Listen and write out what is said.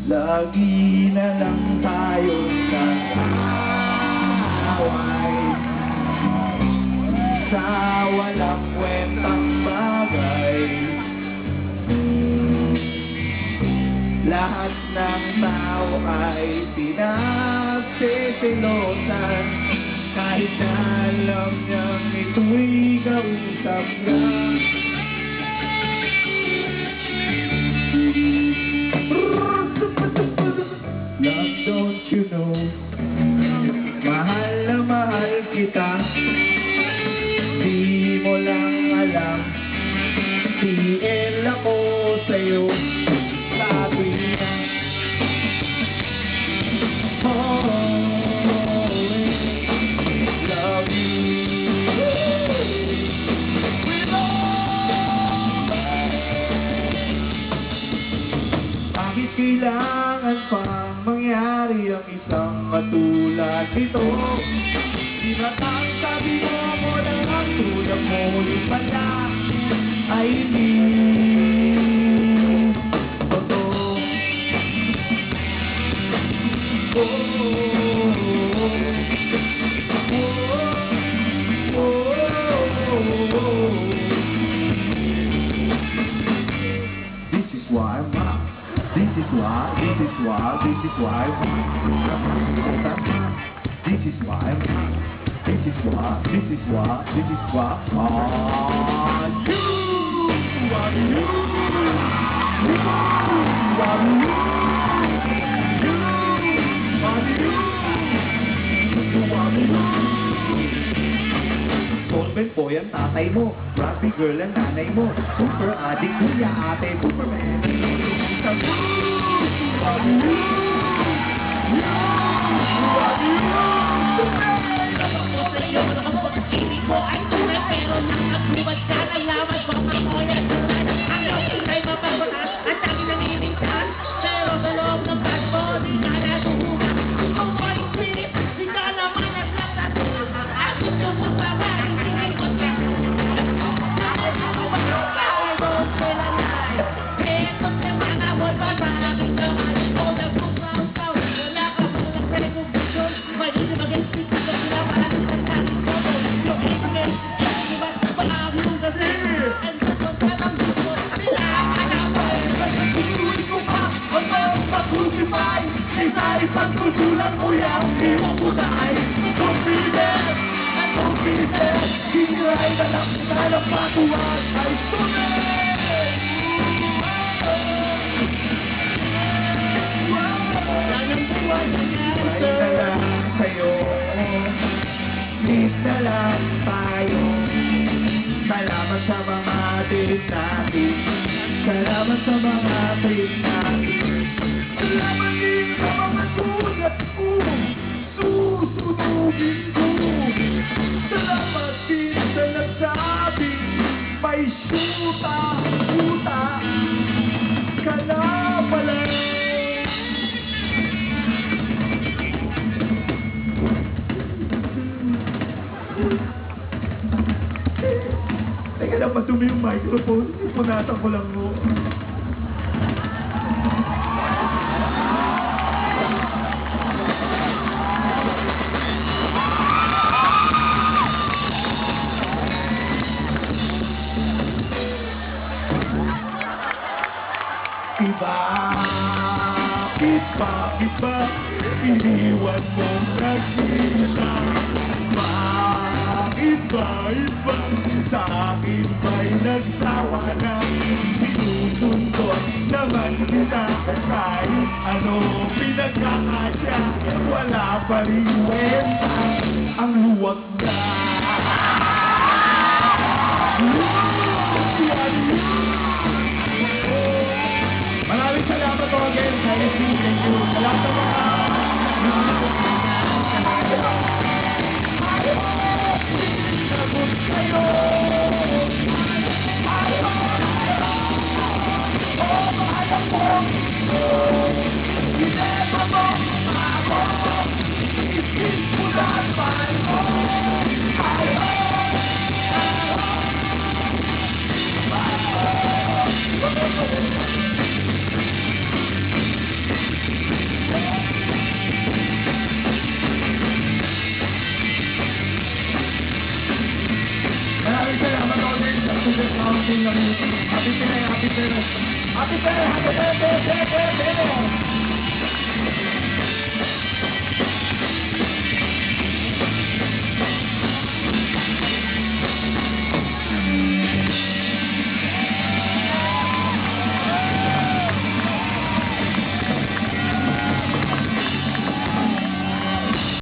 Lagi na lang tayo nag-aaway sa walang kwentang bagay. Lahat ng tao ay pinagsisilosan, kahit na alam niyang ito'y kausap lang. Love, don't you know, mahal na mahal kita. Di mo lang alam, TL ako sa'yo. Sabi niya, oh, love you with all my heart. Bakit kailangan pang mangyari ang isang katulad nito? Di ba't ang sabi mo lang ang tulad mo, yung pala ay hindi totoo. Oh, oh, oh, oh. This is why I'm up. This is why I'm This is why This is why Solvent boy ang tatay mo, Raspy girl ang nanay mo, super addict kuya ate, Superman. Ipagtutulan mo yung iwan mo na ay confident at confident. Hiniray na lang talang patuwag ay sulit. Yan ang buhay nangyari na lang sa'yo. Please na lang tayo. Salamat sa mga trip natin. Salamat sa mga trip natin. Salamat din sa mga sulat ko, susutugin ko. Salamat din sa nagsabing may syuta, puta ka na pala. Teka lang, madumi yung microphone. Ipunatan ko lang mo. Bakit ba iniwan kailan mo nakita? Bakit ba iba sa akin ba'y nagsawa na? Sinusundot naman kita kahit ano pinagkakasya, wala pa rin kwenta ang luwag na. Maraming salamat po again sa SB. Thank you. Salamat sa mga sagot kayo. Ineba mo ako, isip mo lang mo. Maraming salamat ako din sa susunod na happy birthday, happy birthday, happy birthday, happy birthday, happy birthday.